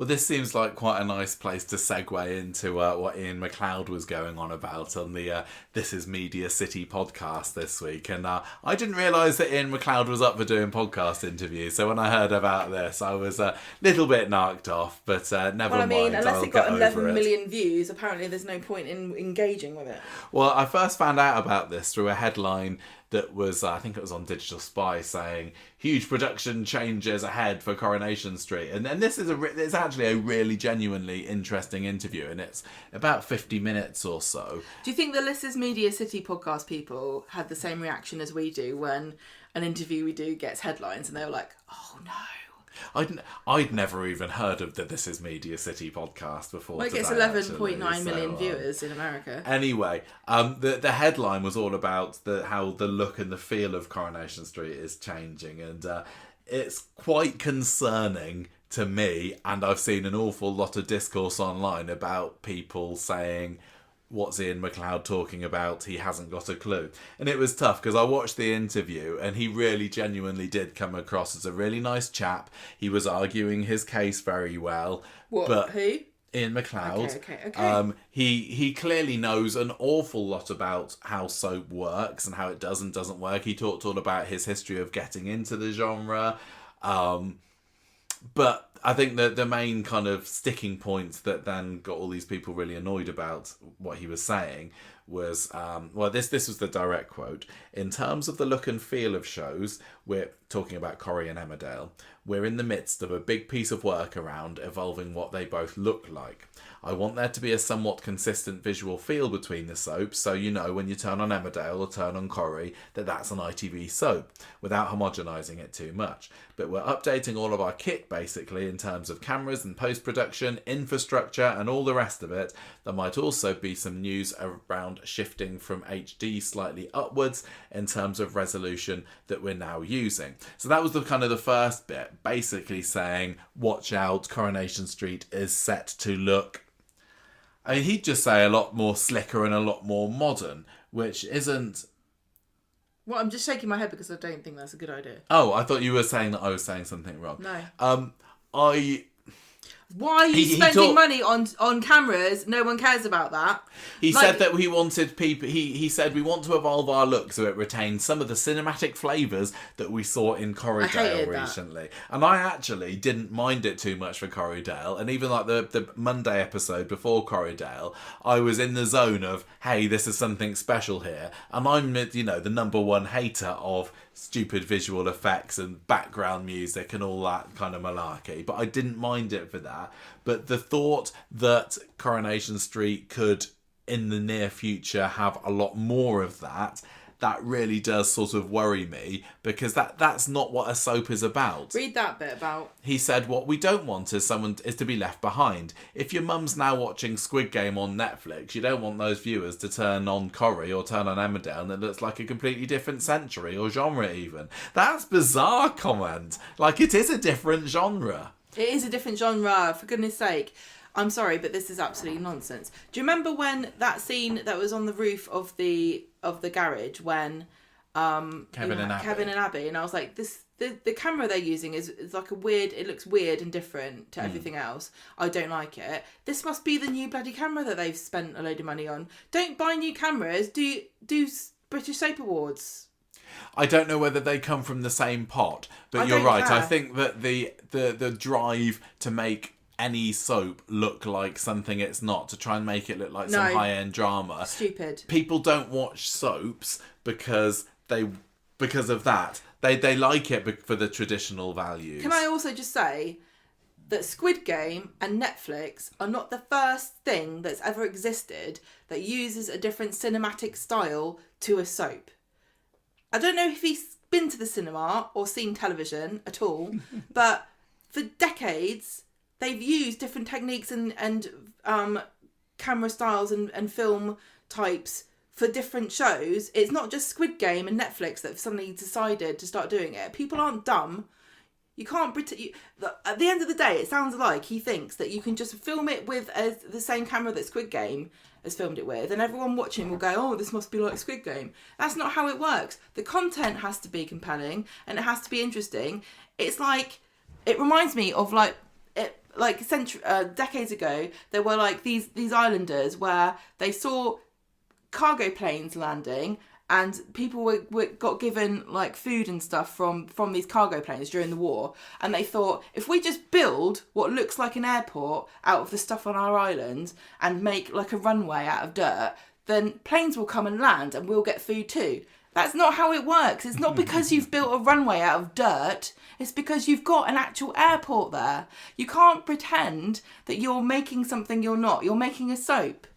Well, this seems like quite a nice place to segue into what Iain Macleod was going on about on the This Is Media City podcast this week. And I didn't realise that Iain Macleod was up for doing podcast interviews. So when I heard about this, I was a little bit knocked off, but never mind. Unless it got 11 million views, apparently there's no point in engaging with it. Well, I first found out about this through a headline that was, I think it was on Digital Spy, saying huge production changes ahead for Coronation Street. And this is it's actually a really genuinely interesting interview, and it's about 50 minutes or so. Do you think the This Is Media City podcast people had the same reaction as we do when an interview we do gets headlines and they were like, oh no? I'd never even heard of the This Is Media City podcast before. Well, it gets 11.9 million viewers in America. Anyway, the headline was all about how the look and the feel of Coronation Street is changing, and it's quite concerning to me. And I've seen an awful lot of discourse online about people saying, what's Iain Macleod talking about? He hasn't got a clue. And it was tough because I watched the interview and he really genuinely did come across as a really nice chap. He was arguing his case very well. Who? Iain Macleod. Okay. He clearly knows an awful lot about how soap works and how it does and doesn't work. He talked all about his history of getting into the genre. But I think that the main kind of sticking points that then got all these people really annoyed about what he was saying was, this was the direct quote. In terms of the look and feel of shows, we're talking about Corrie and Emmerdale, we're in the midst of a big piece of work around evolving what they both look like. I want there to be a somewhat consistent visual feel between the soaps, so you know when you turn on Emmerdale or turn on Corrie that that's an ITV soap, without homogenising it too much. But we're updating all of our kit basically in terms of cameras and post-production, infrastructure and all the rest of it. There might also be some news around shifting from HD slightly upwards in terms of resolution that we're now using. So that was the first bit, basically saying, watch out, Coronation Street is set to look... I mean, he'd just say a lot more slicker and a lot more modern, which isn't... Well, I'm just shaking my head because I don't think that's a good idea. Oh, I thought you were saying that I was saying something wrong. No. Why are you spending money on cameras? No one cares about that. He said that we wanted people... He said we want to evolve our look so it retains some of the cinematic flavours that we saw in Corriedale recently. And I actually didn't mind it too much for Corriedale. And even like the Monday episode before Corriedale, I was in the zone of, hey, this is something special here. And I'm, the number one hater of stupid visual effects and background music and all that kind of malarkey, but I didn't mind it for that. But the thought that Coronation Street could in the near future have a lot more of that really does sort of worry me, because that's not what a soap is about. Read that bit about... He said what we don't want is to be left behind. If your mum's now watching Squid Game on Netflix, you don't want those viewers to turn on Corrie or turn on Emmerdale and it looks like a completely different century or genre even. That's bizarre comment. Like, it is a different genre. It is a different genre, for goodness sake. I'm sorry, but this is absolutely nonsense. Do you remember when that scene that was on the roof of the garage when Kevin and Abby, and I was like, the camera they're using is like it looks weird and different to everything else. I don't like it. This must be the new bloody camera that they've spent a load of money on. Don't buy new cameras. Do British Soap Awards. I don't know whether they come from the same pot, but you're right. I think that the drive to make any soap look like something it's not, to try and make it look like some high-end drama. Stupid. People don't watch soaps because of that. They like it for the traditional values. Can I also just say that Squid Game and Netflix are not the first thing that's ever existed that uses a different cinematic style to a soap. I don't know if he's been to the cinema or seen television at all, but for decades they've used different techniques and camera styles and film types for different shows. It's not just Squid Game and Netflix that have suddenly decided to start doing it. People aren't dumb. You can't at the end of the day, it sounds like he thinks that you can just film it with the same camera that Squid Game has filmed it with, and everyone watching will go, oh, this must be like Squid Game. That's not how it works. The content has to be compelling and it has to be interesting. It's like, it reminds me of like, like decades ago, there were like these islanders where they saw cargo planes landing, and people got given like food and stuff from these cargo planes during the war, and they thought, if we just build what looks like an airport out of the stuff on our island and make like a runway out of dirt, then planes will come and land and we'll get food too. That's not how it works. It's not because you've built a runway out of dirt. It's because you've got an actual airport there. You can't pretend that you're making something you're not. You're making a soap.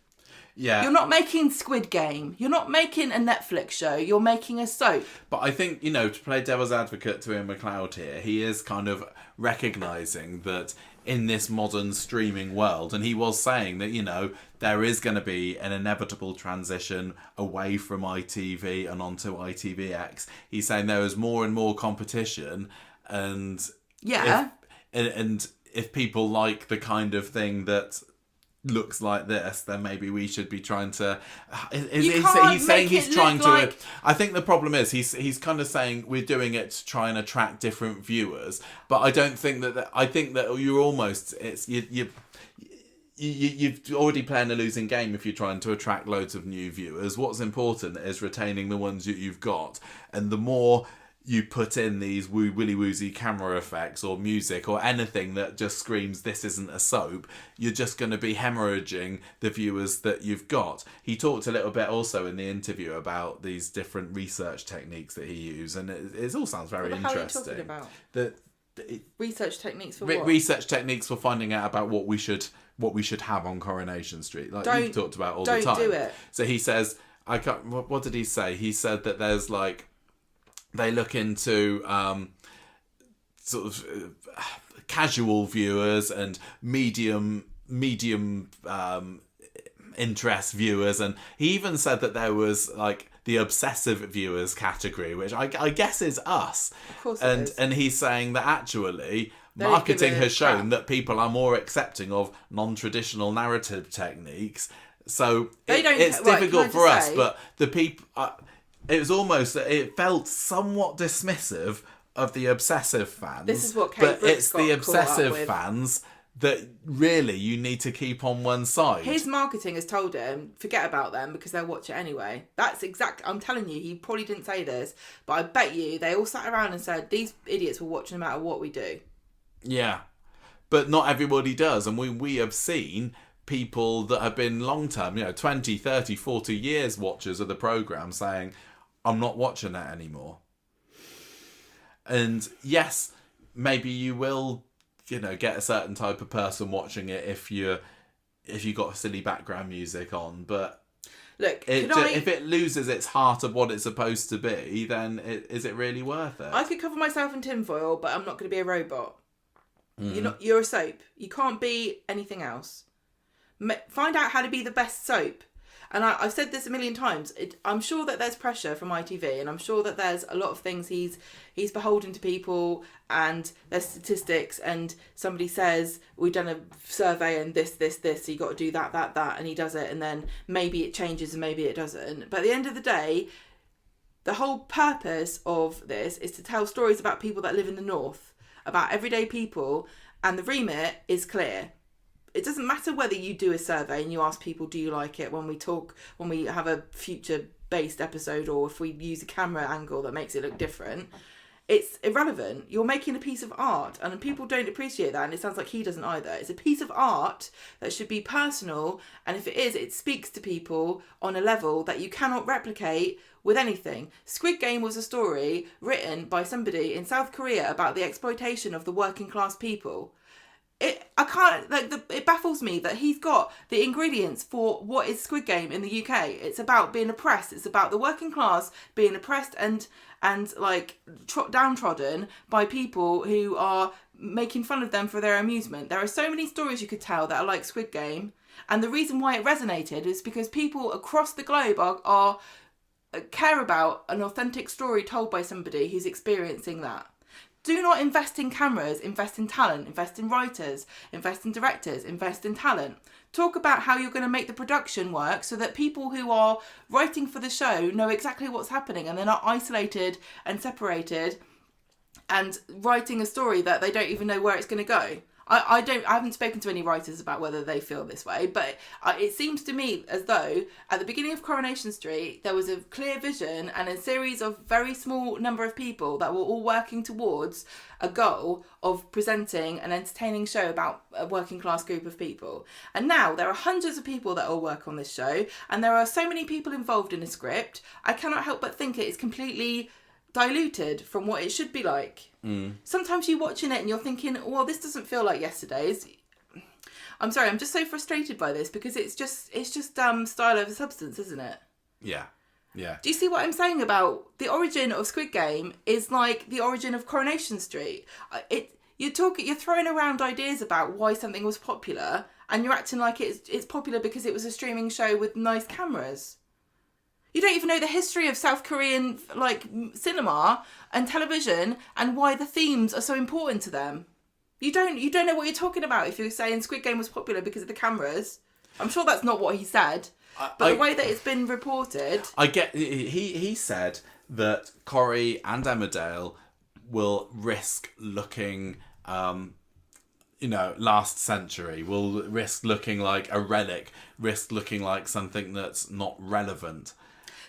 Yeah. You're not making Squid Game. You're not making a Netflix show. You're making a soap. But I think, to play devil's advocate to Iain Macleod here, he is kind of recognising that in this modern streaming world, and he was saying that, there is going to be an inevitable transition away from ITV and onto ITVX. He's saying there is more and more competition, and if people like the kind of thing that looks like this, then maybe we should be trying to. He's saying he's trying to. Like... I think the problem is he's kind of saying we're doing it to try and attract different viewers, but I don't think that. I think that you're almost you've already playing a losing game if you're trying to attract loads of new viewers. What's important is retaining the ones you've got, and the more you put in these willy woozy camera effects or music or anything that just screams this isn't a soap, you're just going to be hemorrhaging the viewers that you've got. He talked a little bit also in the interview about these different research techniques that he used, and it all sounds very interesting. How are you talking about? Research techniques for what? Research techniques for finding out about what we should have on Coronation Street, like you've talked about all the time. Don't do it. So he says, what did he say? He said that there's like, they look into sort of casual viewers and medium interest viewers, and he even said that there was like the obsessive viewers category, which I guess is us. Of course it is. And he's saying that actually marketing has shown that people are more accepting of non-traditional narrative techniques. So it's difficult for us, but the people... it was almost, it felt somewhat dismissive of the obsessive fans. This is what Kate but Brooks it's got the obsessive caught up with. Fans that really you need to keep on one side. His marketing has told him, forget about them because they'll watch it anyway. I'm telling you, he probably didn't say this, but I bet you they all sat around and said, these idiots will watch no matter what we do. Yeah. But not everybody does. And we have seen people that have been long-term, 20, 30, 40 years watchers of the programme saying, I'm not watching that anymore. And yes, maybe you will, get a certain type of person watching it if you got silly background music on. But look, if it loses its heart of what it's supposed to be, then is it really worth it? I could cover myself in tinfoil, but I'm not going to be a robot. You're a soap. You can't be anything else. Find out how to be the best soap. And I've said this a million times. I'm sure that there's pressure from ITV, and I'm sure that there's a lot of things he's beholden to people, and there's statistics, and somebody says, we've done a survey and this, so you got to do that, and he does it, and then maybe it changes and maybe it doesn't. But at the end of the day, the whole purpose of this is to tell stories about people that live in the north, about everyday people, and the remit is clear. It doesn't matter whether you do a survey and you ask people, do you like it, when we have a future-based episode, or if we use a camera angle that makes it look different. It's irrelevant. You're making a piece of art, and people don't appreciate that, and it sounds like he doesn't either. It's a piece of art that should be personal, and if it is, it speaks to people on a level that you cannot replicate with anything. Squid Game was a story written by somebody in South Korea about the exploitation of the working class people. It baffles me that he's got the ingredients for what is Squid Game in the UK. It's about being oppressed. It's about the working class being oppressed and downtrodden by people who are making fun of them for their amusement. There are so many stories you could tell that are like Squid Game, and the reason why it resonated is because people across the globe are care about an authentic story told by somebody who's experiencing that. Do not invest in cameras, invest in talent, invest in writers, invest in directors, invest in talent. Talk about how you're going to make the production work so that people who are writing for the show know exactly what's happening, and they're not isolated and separated and writing a story that they don't even know where it's going to go. I haven't spoken to any writers about whether they feel this way, but it seems to me as though at the beginning of Coronation Street there was a clear vision and a series of very small number of people that were all working towards a goal of presenting an entertaining show about a working class group of people. And now there are hundreds of people that all work on this show, and there are so many people involved in a script. I cannot help but think it is completely diluted from what it should be like. Sometimes you're watching it and you're thinking, well, this doesn't feel like yesterday's. I'm sorry, I'm just so frustrated by this because it's just style over substance, isn't it? Yeah. Do you see what I'm saying about the origin of Squid Game is like the origin of Coronation Street? You're throwing around ideas about why something was popular, and you're acting like it's popular because it was a streaming show with nice cameras. You don't even know the history of South Korean cinema and television and why the themes are so important to them. You don't know what you're talking about if you're saying Squid Game was popular because of the cameras. I'm sure that's not what he said. But the way that it's been reported... I get... He said that Corrie and Emmerdale will risk looking... last century, will risk looking like a relic, risk looking like something that's not relevant.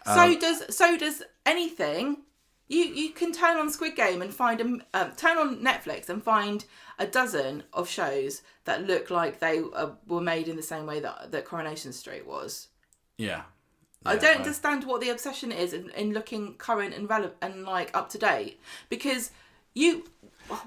So does anything. You can turn on Squid Game and find turn on Netflix and find a dozen of shows that look like they were made in the same way that Coronation Street was. Yeah. I don't understand what the obsession is in looking current and relevant and up to date, because you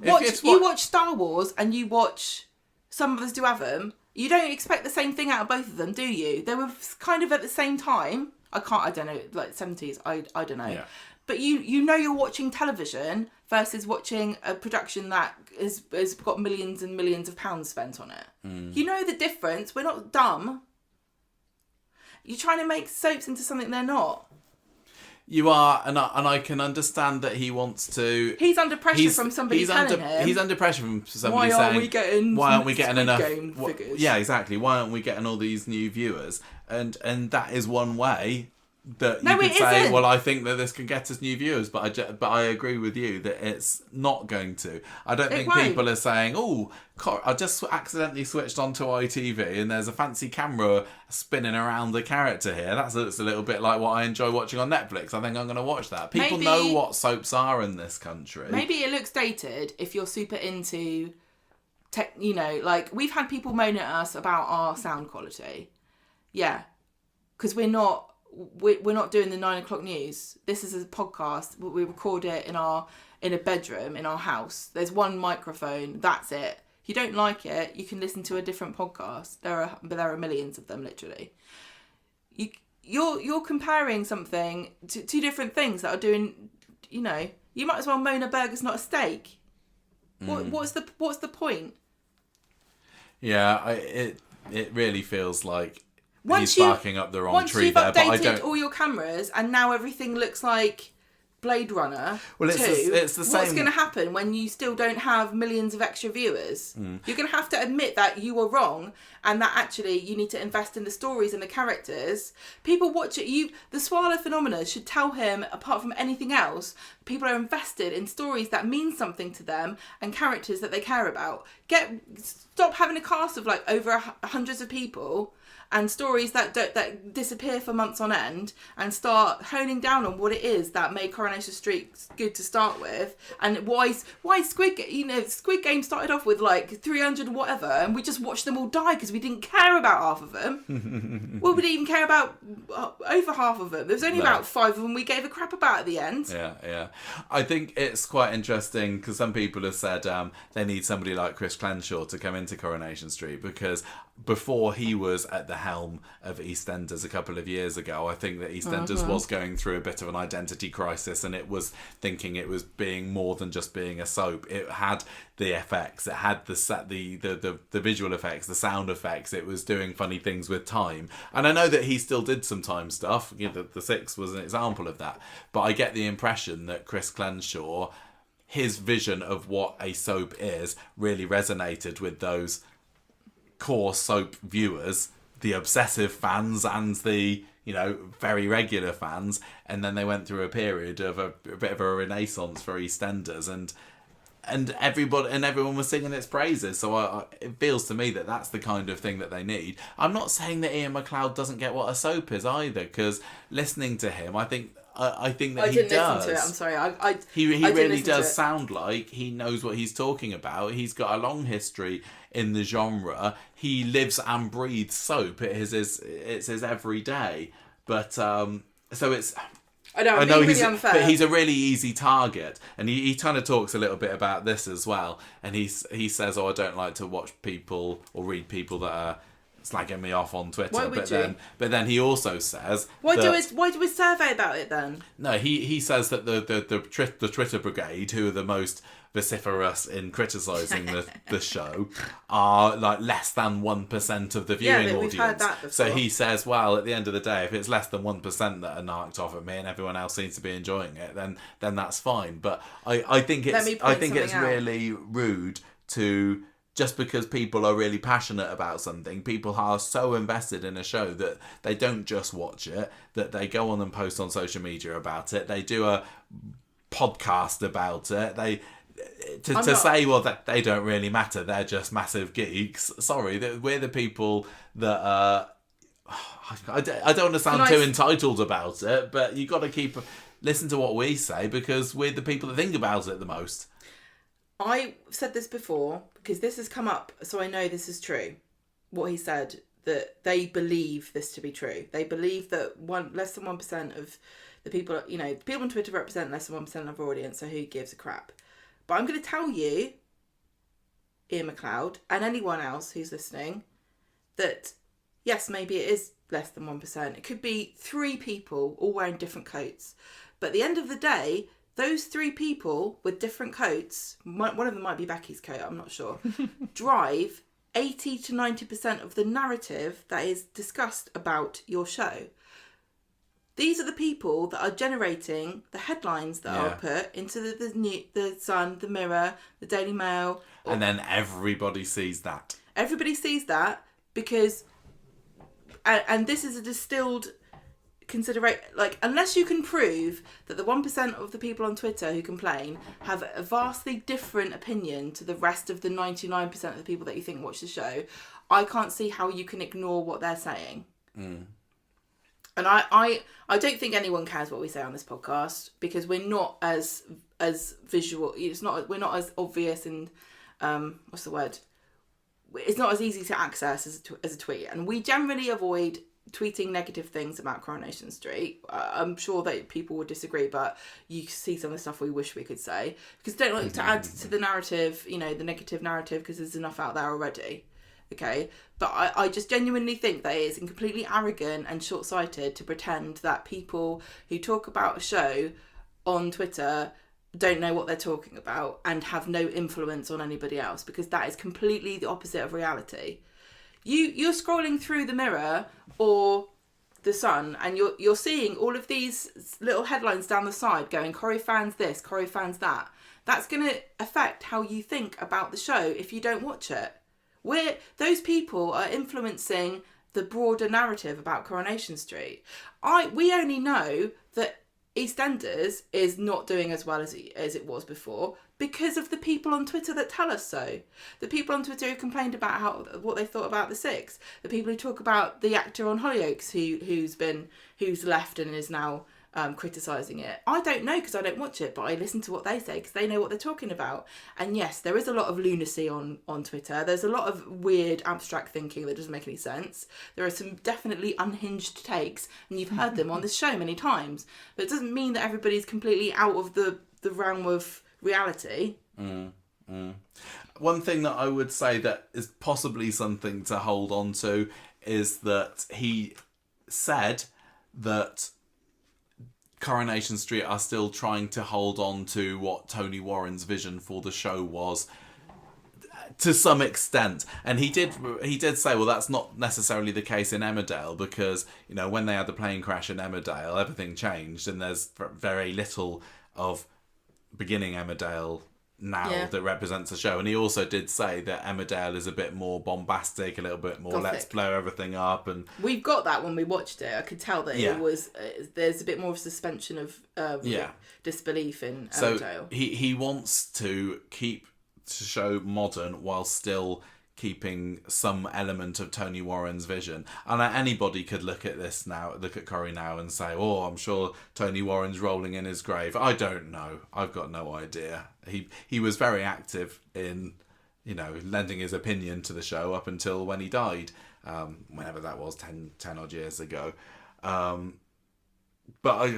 watch Star Wars and you watch Some of Us Do Have 'Em. You don't expect the same thing out of both of them, do you? They were kind of at the same time. I don't know, 70s, I don't know. Yeah. But you're watching television versus watching a production that has got millions and millions of pounds spent on it. You know the difference. We're not dumb. You're trying to make soaps into something they're not. You are, and I can understand that he wants to... He's under pressure from somebody telling him... He's under pressure from somebody saying... Why aren't we getting enough... Game figures? Yeah, exactly. Why aren't we getting all these new viewers? And that is one way that you could say, isn't. Well, I think that this can get us new viewers, but I agree with you that it's not going to. I don't think people are saying, oh, I just accidentally switched onto ITV and there's a fancy camera spinning around the character here. That looks a little bit like what I enjoy watching on Netflix. I think I'm going to watch that. People know what soaps are in this country. Maybe it looks dated if you're super into tech, we've had people moan at us about our sound quality. Yeah, because we're not doing the 9 o'clock news. This is a podcast. We record it in a bedroom in our house. There's one microphone. That's it. If you don't like it, you can listen to a different podcast. There are millions of them, literally. You're comparing something to two different things that are doing. You might as well moan a burger's not a steak. What's the point? Yeah, it really feels like. He's barking up the wrong tree there, but I don't... Once you've updated all your cameras and now everything looks like Blade Runner 2, it's the same... what's going to happen when you still don't have millions of extra viewers? You're going to have to admit that you were wrong and that actually you need to invest in the stories and the characters. People watch it. The Swallow phenomena should tell him, apart from anything else, people are invested in stories that mean something to them and characters that they care about. Stop having a cast of over hundreds of people and stories that disappear for months on end, and start honing down on what it is that made Coronation Street good to start with, and why Squid Game started off with 300 whatever, and we just watched them all die because we didn't care about half of them. Well, we didn't even care about over half of them. There was only about 5 of them we gave a crap about at the end. Yeah. I think it's quite interesting because some people have said they need somebody like Chris Crenshaw to come into Coronation Street, because before he was at the helm of EastEnders a couple of years ago, I think that EastEnders was going through a bit of an identity crisis, and it was thinking it was being more than just being a soap. It had the effects, it had the visual effects, the sound effects. It was doing funny things with time, and I know that he still did some time stuff. The Six was an example of that, but I get the impression that Chris Crenshaw, his vision of what a soap is, really resonated with those core soap viewers, the obsessive fans and the very regular fans, and then they went through a period of a bit of a renaissance for EastEnders, and and everyone was singing its praises. So it feels to me that that's the kind of thing that they need. I'm not saying that Iain Macleod doesn't get what a soap is either, because listening to him, I think that he does. I didn't listen to it. I'm sorry. He I really does sound like he knows what he's talking about. He's got a long history in the genre. He lives and breathes soap. It's his everyday. But so it's. I know he's really unfair. But he's a really easy target, and he kind of talks a little bit about this as well. And he says, "Oh, I don't like to watch people or read people that are slagging me off on Twitter." Why would you? But then he also says, why do we survey about it then? No, he says that the Twitter brigade, who are the most vociferous in criticising the show, are like less than 1% of the viewing audience. We've heard that before. So he says, well, at the end of the day, if it's less than 1% that are narked off at me and everyone else seems to be enjoying it, then that's fine. But I think it's really rude to, just because people are really passionate about something, people are so invested in a show that they don't just watch it, that they go on and post on social media about it, they do a podcast about it, say, well, that they don't really matter, they're just massive geeks. Sorry, we're the people that I don't want to sound too entitled about it, but you got to listen to what we say, because we're the people that think about it the most. I said this before because this has come up, so I know this is true. What he said, that they believe this to be true. They believe that less than 1% of the people, people on Twitter represent less than 1% of our audience, so who gives a crap? But I'm going to tell you, Iain Macleod, and anyone else who's listening, that yes, maybe it is less than 1%. It could be 3 people all wearing different coats. But at the end of the day, those 3 people with different coats, one of them might be Becky's coat, I'm not sure, drive 80 to 90% of the narrative that is discussed about your show. These are the people that are generating the headlines that are put into the Sun, the Mirror, the Daily Mail. And then everybody sees that. Everybody sees that because... And this is a distilled consideration. Like, unless you can prove that the 1% of the people on Twitter who complain have a vastly different opinion to the rest of the 99% of the people that you think watch the show, I can't see how you can ignore what they're saying. Mm. And I don't think anyone cares what we say on this podcast, because we're not as visual. We're not as obvious and what's the word? It's not as easy to access as a tweet, and we generally avoid tweeting negative things about Coronation Street. I'm sure that people would disagree, but you see some of the stuff we wish we could say, because don't like to add to the narrative, the negative narrative, because there's enough out there already. Okay, but I just genuinely think that it is completely arrogant and short-sighted to pretend that people who talk about a show on Twitter don't know what they're talking about and have no influence on anybody else, because that is completely the opposite of reality. You're scrolling through the Mirror or the Sun, and you're seeing all of these little headlines down the side going, Corrie fans this, Corrie fans that. That's going to affect how you think about the show if you don't watch it. Those people are influencing the broader narrative about Coronation Street. We only know that EastEnders is not doing as well as it was before because of the people on Twitter that tell us so. The people on Twitter who complained about what they thought about The Six. The people who talk about the actor on Hollyoaks who's left and is now criticising it. I don't know because I don't watch it, but I listen to what they say because they know what they're talking about. And yes, there is a lot of lunacy on Twitter. There's a lot of weird abstract thinking that doesn't make any sense. There are some definitely unhinged takes, and you've heard them on this show many times. But it doesn't mean that everybody's completely out of the realm of reality. One thing that I would say that is possibly something to hold on to is that he said that Coronation Street are still trying to hold on to what Tony Warren's vision for the show was, to some extent. And he did say, well, that's not necessarily the case in Emmerdale, because when they had the plane crash in Emmerdale, everything changed, and there's very little of beginning Emmerdale now Yeah. that represents the show. And he also did say that Emmerdale is a bit more bombastic, a little bit more Gothic. let's blow everything up. And We've got that when we watched it. I could tell that Yeah. it was. There's a bit more of suspension of Yeah. disbelief in so Emmerdale. he wants to keep to show modern while still keeping some element of Tony Warren's vision. And anybody could look at this now, look at Corrie now and say, oh, I'm sure Tony Warren's rolling in his grave. I don't know. I've got no idea. He was very active in, lending his opinion to the show up until when he died, whenever that was, 10 odd years ago. But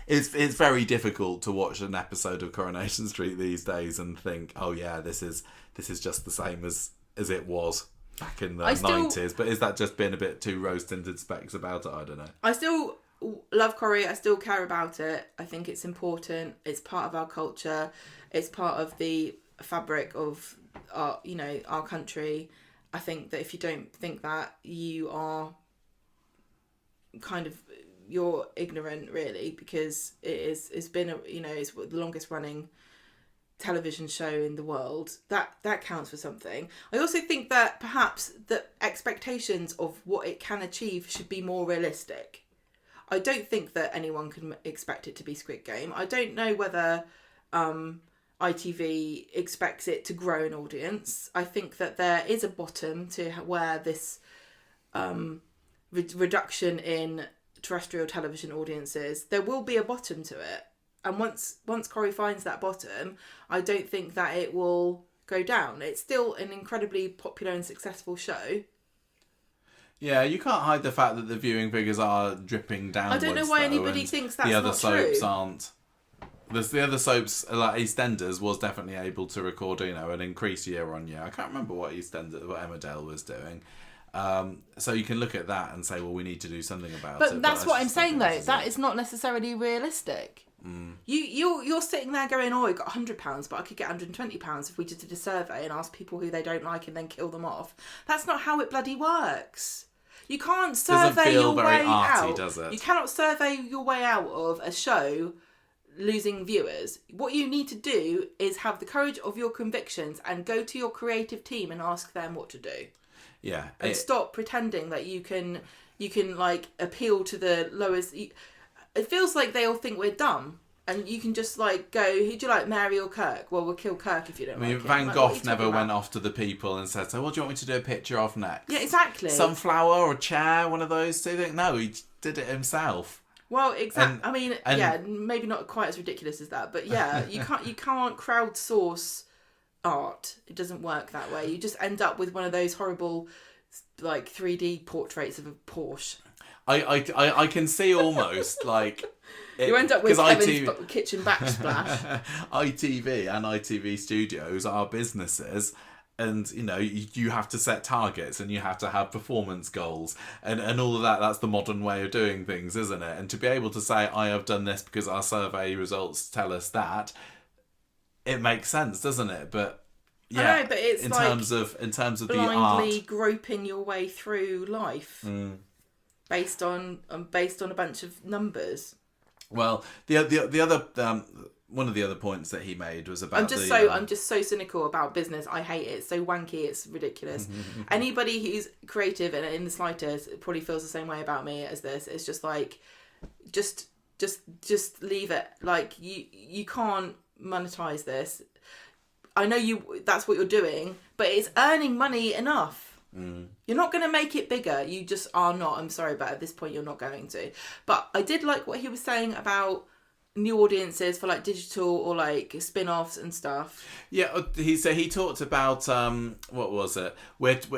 it's very difficult to watch an episode of Coronation Street these days and think, oh yeah, this is just the same as it was back in the 90s. But is that just being a bit too rose-tinted specs about it? I don't know. I still love Corrie. I still care about it. I think it's important. It's part of our culture. It's part of the fabric of our country. I think that if you don't think that, you are you're ignorant, really, because it's been it's the longest running television show in the world. That counts for something. I also think that perhaps the expectations of what it can achieve should be more realistic. I don't think that anyone can expect it to be Squid Game. I don't know whether ITV expects it to grow an audience. I think that there is a bottom to where this reduction in terrestrial television audiences, there will be a bottom to it. And once Corrie finds that bottom, I don't think that it will go down. It's still an incredibly popular and successful show. Yeah, you can't hide the fact that the viewing figures are dripping downwards. I don't know why though, anybody thinks that's the other not soaps true. aren't. The other soaps, like EastEnders, was definitely able to record, an increase year on year. I can't remember what Emmerdale was doing. So you can look at that and say, well, we need to do something about it. But that's what I'm just saying, don't though. think That is not necessarily realistic. You're sitting there going, oh, I got £100, but I could get £120 if we just did a survey and asked people who they don't like and then kill them off. That's not how it bloody works. You can't survey your way out. Does it? You cannot survey your way out of a show losing viewers. What you need to do is have the courage of your convictions and go to your creative team and ask them what to do. Yeah. And stop pretending that you can like appeal to the lowest. It feels like they all think we're dumb, and you can just like go, who do you like, Mary or Kirk? Well, we'll kill Kirk if you don't like him. Van Like, Gogh what are you never talking went about? off to the people and said, so what do you want me to do a picture of next? Yeah, exactly. Sunflower or chair, one of those two? No, he did it himself. Well, exactly. I mean, and- yeah, maybe not quite as ridiculous as that, but yeah, you can't crowdsource art. It doesn't work that way. You just end up with one of those horrible, like 3D portraits of a Porsche. I can see almost like You end up with 'cause Kevin's kitchen backsplash. ITV and ITV Studios are businesses, and you have to set targets and you have to have performance goals and all of that. That's the modern way of doing things, isn't it? And to be able to say, I have done this because our survey results tell us that, it makes sense, doesn't it? But yeah, I know, but it's in like terms of the blindly art, groping your way through life based on a bunch of numbers. well, the other one of the other points that he made was about I'm just so cynical about business. I hate it. It's so wanky. It's ridiculous. Anybody who's creative and in the slightest probably feels the same way about me as this. It's just like, just leave it. Like you can't monetize this. I know that's what you're doing, but it's earning money enough. You're not going to make it bigger. You just are not. I'm sorry, but at this point you're not going to. But I did like what he was saying about new audiences for like digital or like spin-offs and stuff. Yeah, he talked about what was it?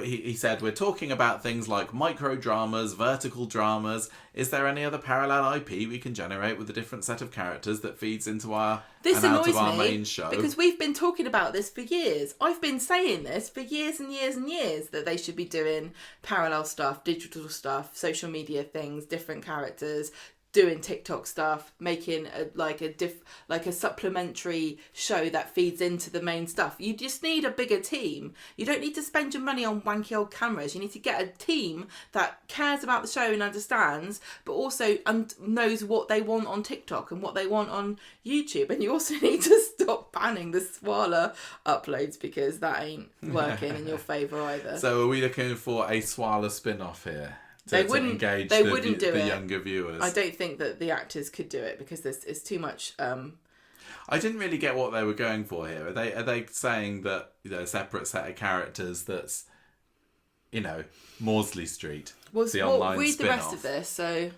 He said we're talking about things like micro dramas, vertical dramas. Is there any other parallel IP we can generate with a different set of characters that feeds into our This and out annoys of our me main show? because we've been talking about this for years. I've been saying this for years and years and years that they should be doing parallel stuff, digital stuff, social media things, different characters, doing TikTok stuff, making a supplementary show that feeds into the main stuff. You just need a bigger team. You don't need to spend your money on wanky old cameras. You need to get a team that cares about the show and understands, but also knows what they want on TikTok and what they want on YouTube. And you also need to stop banning the Swala uploads, because that ain't working in your favour either. So are we looking for a Swala spin-off here? To engage the younger viewers. I don't think that the actors could do it, because it's too much. I didn't really get what they were going for here. Are they saying that, you know, a separate set of characters that's, you know, Maudsley Street, the online read spin-off? The rest of this. So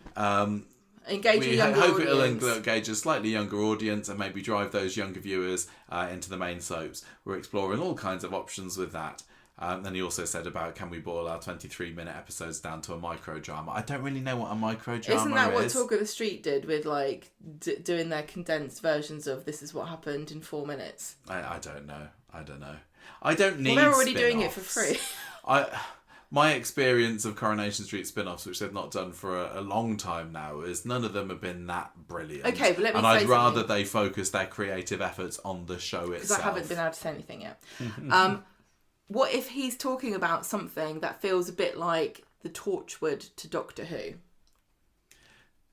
engage a younger hope audience. it'll engage a slightly younger audience and maybe drive those younger viewers into the main soaps. We're exploring all kinds of options with that. Then he also said about, can we boil our 23-minute episodes down to a microdrama? I don't really know what a microdrama is. Isn't that what Talk of the Street did with, like, doing their condensed versions of this is what happened in 4 minutes? I don't know. I don't need. Well, they're already spin-offs. doing it for free. My experience of Coronation Street spin-offs, which they've not done for a long time now, is none of them have been that brilliant. Okay, but let me and say I'd rather something. they focus their creative efforts on the show itself. Because I haven't been able to say anything yet. What if he's talking about something that feels a bit like the Torchwood to Doctor Who?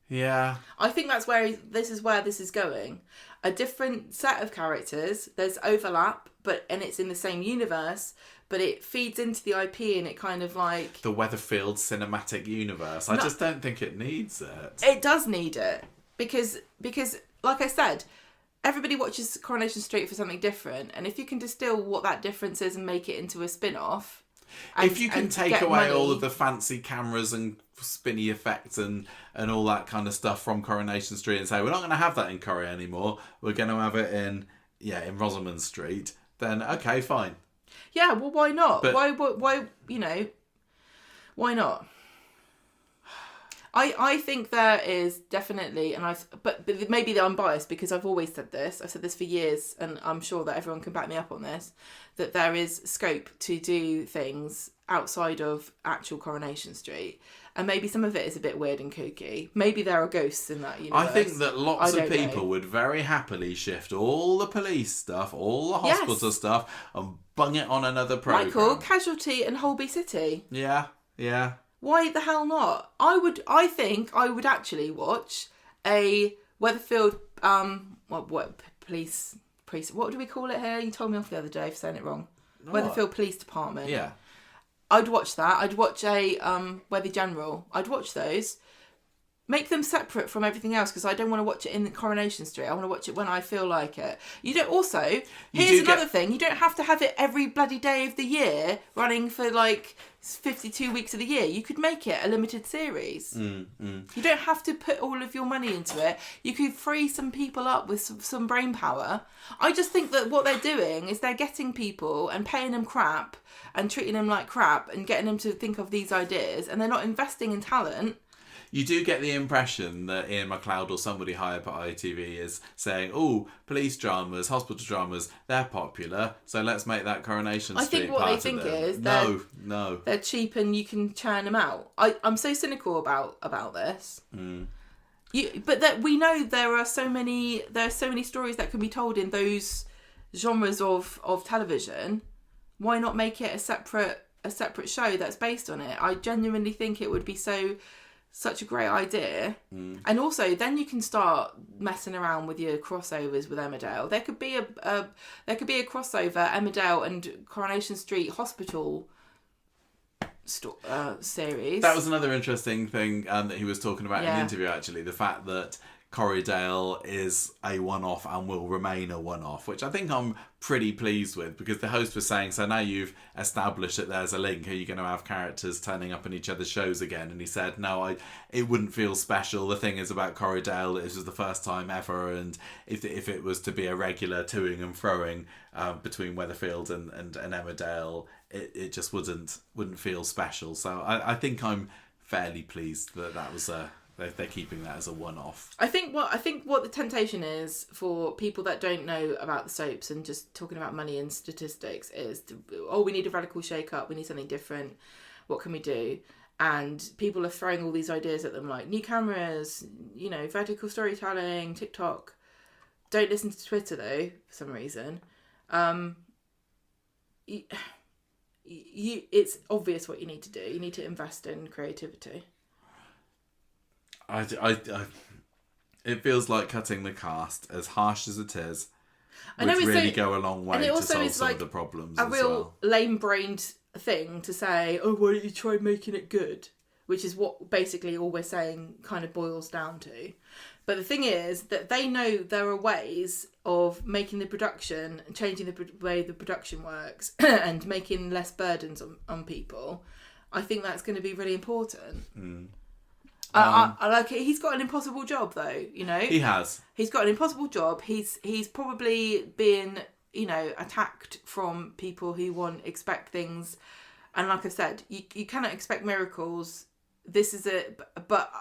Yeah. I think that's where this is going. A different set of characters. There's overlap, and it's in the same universe, but it feeds into the IP, and it kind of like the Weatherfield cinematic universe. I just don't think it needs it. It does need it because like I said, everybody watches Coronation Street for something different, and if you can distill what that difference is and make it into a spin-off, if you can take away money, all of the fancy cameras and spinny effects and all that kind of stuff from Coronation Street and say, we're not going to have that in Corrie anymore, we're going to have it in Rosamond Street, then okay, fine. Yeah, well, why not? But, why, you know, why not? I think there is definitely, but maybe I'm biased because I've always said this. I've said this for years, and I'm sure that everyone can back me up on this, that there is scope to do things outside of actual Coronation Street. And maybe some of it is a bit weird and kooky. Maybe there are ghosts in that universe. I think that lots of people would very happily shift all the police stuff, all the hospital stuff, and bung it on another programme. Michael, Casualty and Holby City. Yeah. Why the hell not? I think I would actually watch a Weatherfield police, what do we call it here? You told me off the other day for saying it wrong. Weatherfield Police Department. Yeah. I'd watch that. I'd watch a Weather General. I'd watch those. Make them separate from everything else, because I don't want to watch it in Coronation Street. I want to watch it when I feel like it. You don't. Also, here's another thing. You don't have to have it every bloody day of the year running for like 52 weeks of the year. You could make it a limited series. You don't have to put all of your money into it. You could free some people up with some brain power. I just think that what they're doing is they're getting people and paying them crap and treating them like crap and getting them to think of these ideas, and they're not investing in talent. You do get the impression that Iain Macleod or somebody high up at ITV is saying, oh, police dramas, hospital dramas, they're popular, so let's make that Coronation Street part of them. I think what they think is No. They're cheap and you can churn them out. I'm so cynical about this. But that we know there are so many stories that can be told in those genres of television. Why not make it a separate show that's based on it? I genuinely think it would be such a great idea. And also then you can start messing around with your crossovers with Emmerdale. There could be a crossover Emmerdale and Coronation Street Hospital series. That was another interesting thing that he was talking about in the interview, actually, the fact that Corriedale is a one-off and will remain a one-off, which I think I'm pretty pleased with, because the host was saying, so now you've established that there's a link, are you going to have characters turning up in each other's shows again? And he said, no, it wouldn't feel special. The thing is about Corriedale, this was the first time ever, and if it was to be a regular toing and froing between Weatherfield and Emmerdale, it just wouldn't feel special. So I think I'm fairly pleased that was they're keeping that as a one-off. I think what the temptation is for people that don't know about the soaps and just talking about money and statistics is, we need a radical shake-up, we need something different, what can we do? and people are throwing all these ideas at them, like new cameras, vertical storytelling, TikTok. Don't listen to Twitter though, for some reason. It's obvious what you need to do. You need to invest in creativity. It feels like cutting the cast, as harsh as it is, would I know really go a long way to solve some like of the problems a as real well. lame-brained thing to say, oh, why don't you try making it good? Which is what basically all we're saying kind of boils down to. But the thing is that they know there are ways of making the production, changing the way the production works and making less burdens on people. I think that's going to be really important. I like it. He's got an impossible job though, He has. He's got an impossible job. He's probably been, attacked from people who expect things. And like I said, you cannot expect miracles. This is but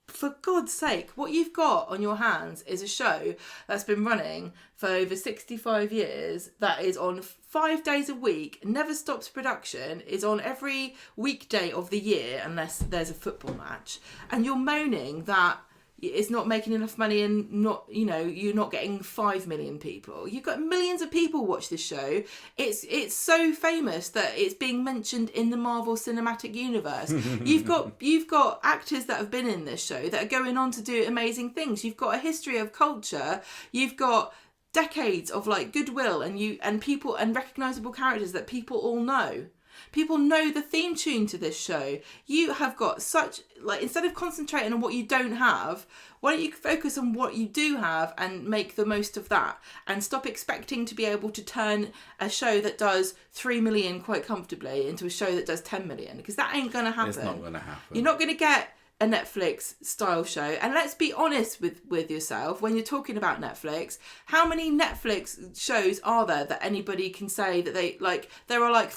for God's sake, what you've got on your hands is a show that's been running for over 65 years, that is on 5 days a week, never stops production, is on every weekday of the year unless there's a football match, and you're moaning that it's not making enough money and not, you're not getting 5 million people. You've got millions of people watch this show. It's so famous that it's being mentioned in the Marvel Cinematic Universe. You've got actors that have been in this show that are going on to do amazing things. You've got a history of culture. You've got decades of like goodwill and people and recognizable characters that people all know. People know the theme tune to this show. You have got such, instead of concentrating on what you don't have, why don't you focus on what you do have and make the most of that, and stop expecting to be able to turn a show that does 3 million quite comfortably into a show that does 10 million, because that ain't going to happen. It's not going to happen. You're not going to get a Netflix style show. And let's be honest with yourself, when you're talking about Netflix, how many Netflix shows are there that anybody can say that they like? There are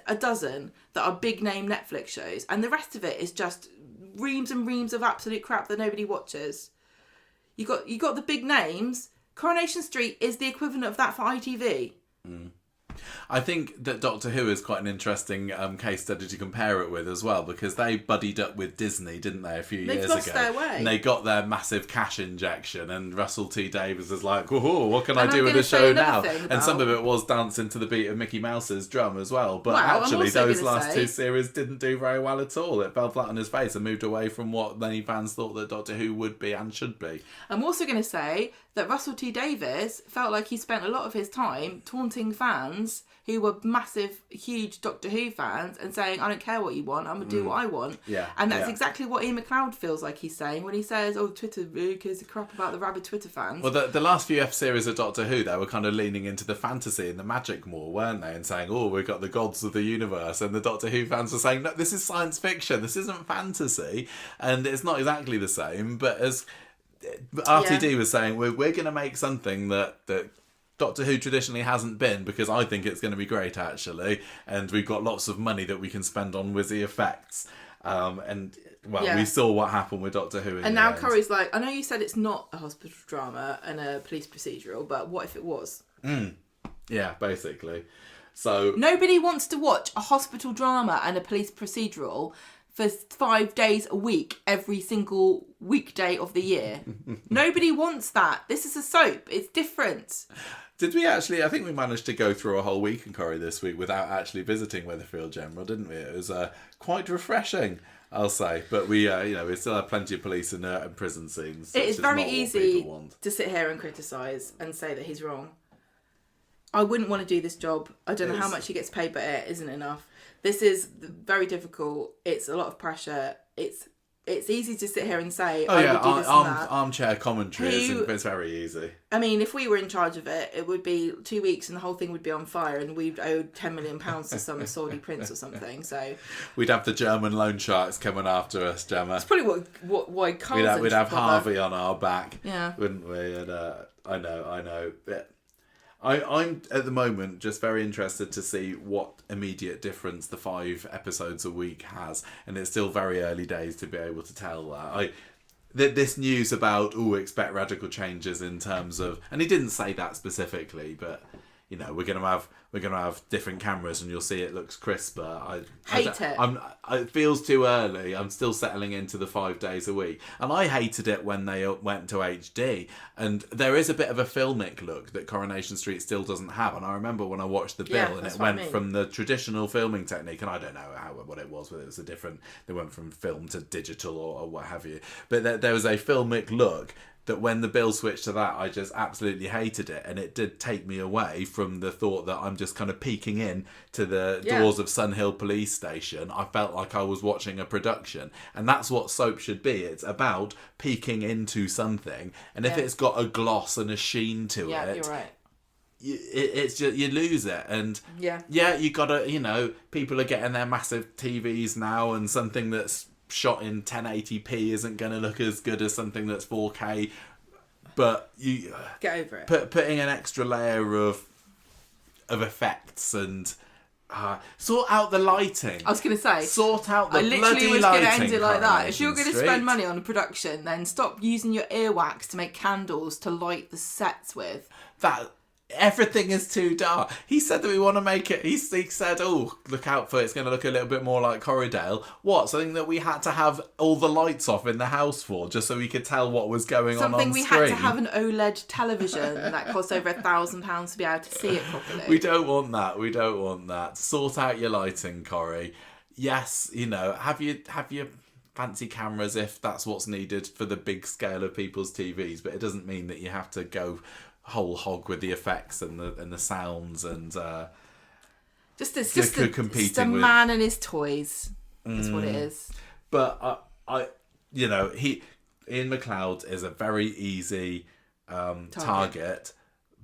a dozen that are big name Netflix shows, and the rest of it is just reams and reams of absolute crap that nobody watches. You got the big names. Coronation Street is the equivalent of that for ITV. I think that Doctor Who is quite an interesting case study to compare it with as well, because they buddied up with Disney, didn't they, a few years ago? They've lost their way. And they got their massive cash injection, and Russell T Davies is like, whoa, what can I do with the show now? And some of it was dancing to the beat of Mickey Mouse's drum as well. But actually, those last two series didn't do very well at all. It fell flat on his face and moved away from what many fans thought that Doctor Who would be and should be. I'm also going to say that Russell T Davies felt like he spent a lot of his time taunting fans who were massive, huge Doctor Who fans and saying, I don't care what you want, I'm going to do what I want. Yeah, and that's exactly what Iain Macleod feels like he's saying when he says, oh, Twitter, who gives a crap about the rabid Twitter fans. Well, the last few F-series of Doctor Who, they were kind of leaning into the fantasy and the magic more, weren't they? And saying, oh, we've got the gods of the universe. And the Doctor Who fans were saying, no, this is science fiction, this isn't fantasy. And it's not exactly the same, but as RTD was saying, we're going to make something that Doctor Who traditionally hasn't been, because I think it's going to be great, actually. And we've got lots of money that we can spend on whizzy effects. We saw what happened with Doctor Who in And now the end. Corrie's like, I know you said it's not a hospital drama and a police procedural, but what if it was? Yeah, basically. So Nobody wants to watch a hospital drama and a police procedural for 5 days a week, every single weekday of the year. Nobody wants that. This is a soap. It's different. Did we actually? I think we managed to go through a whole week in Corrie this week without actually visiting Weatherfield General, didn't we? It was quite refreshing, I'll say. But we still have plenty of police and prison scenes. It is very easy to sit here and criticise and say that he's wrong. I wouldn't want to do this job. I don't know how much he gets paid, but it isn't enough. This is very difficult. It's a lot of pressure. It's easy to sit here and say, I would do this and that. Armchair commentary, it's very easy. I mean, if we were in charge of it, it would be 2 weeks and the whole thing would be on fire and we'd owe £10 million to some Saudi prince or something. So we'd have the German loan sharks coming after us, Gemma. That's probably why Carl's we'd have Harvey on our back, wouldn't we? And I know. I'm at the moment just very interested to see what immediate difference the 5 episodes a week has, and it's still very early days to be able to tell that. This news about expect radical changes in terms of, and he didn't say that specifically, but you know, we're gonna have different cameras and you'll see it looks crisper. It feels too early. I'm still settling into the 5 days a week, and I hated it when they went to HD. And there is a bit of a filmic look that Coronation Street still doesn't have. And I remember when I watched the bill, and it went from the traditional filming technique, and I don't know what it was, whether it was a different. They went from film to digital or what have you. But there was a filmic look that when the bill switched to that, I just absolutely hated it. And it did take me away from the thought that I'm just kind of peeking in to the doors of Sunhill Police Station. I felt like I was watching a production. And that's what soap should be. It's about peeking into something. And if it's got a gloss and a sheen to it... you're right. It's just, you lose it. And you gotta, you know, people are getting their massive TVs now, and something that's shot in 1080p isn't going to look as good as something that's 4K, but you get over it. Putting an extra layer of effects and sort out the lighting. I was going to say, sort out the bloody lighting. I literally was going to end it like that. If you're going to spend money on a production, then stop using your earwax to make candles to light the sets with. Everything is too dark. He said that we want to make it. He said, "Oh, look out for it. It's going to look a little bit more like Corriedale." What? Something that we had to have all the lights off in the house for, just so we could tell what was going on screen. Something we had to have an OLED television that cost over £1,000 to be able to see it properly. We don't want that. We don't want that. Sort out your lighting, Corrie. Yes, you know, have your fancy cameras if that's what's needed for the big scale of people's TVs, but it doesn't mean that you have to go whole hog with the effects and the sounds and just a man and his toys. That's what it is. But I you know, Iain Macleod is a very easy target.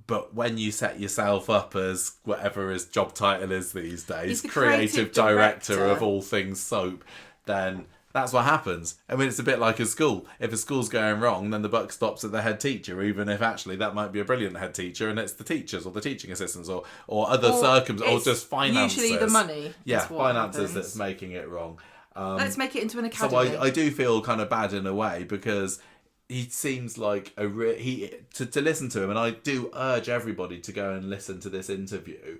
But when you set yourself up as whatever his job title is these days, creative director of all things soap, then that's what happens. I mean, it's a bit like a school. If a school's going wrong, then the buck stops at the head teacher, even if actually that might be a brilliant head teacher, and it's the teachers or the teaching assistants or other circumstances, or just finances. Usually the money. Yeah, finances that's making it wrong. Let's make it into an academy. So I do feel kind of bad in a way, because he seems like to listen to him, and I do urge everybody to go and listen to this interview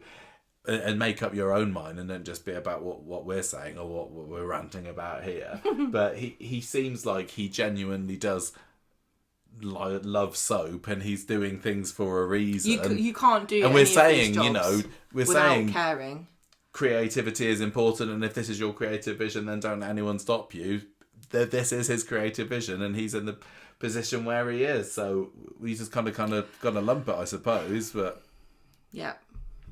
and make up your own mind, and don't just be about what we're saying or what we're ranting about here. But he seems like he genuinely does love soap, and he's doing things for a reason. You can't do. And we're saying, you know, without caring. Creativity is important, and if this is your creative vision, then don't let anyone stop you. This is his creative vision, and he's in the position where he is. So we just kind of got to lump it, I suppose. But yeah.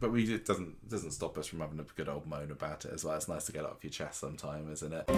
But it doesn't stop us from having a good old moan about it as well. It's nice to get it off your chest sometime, isn't it?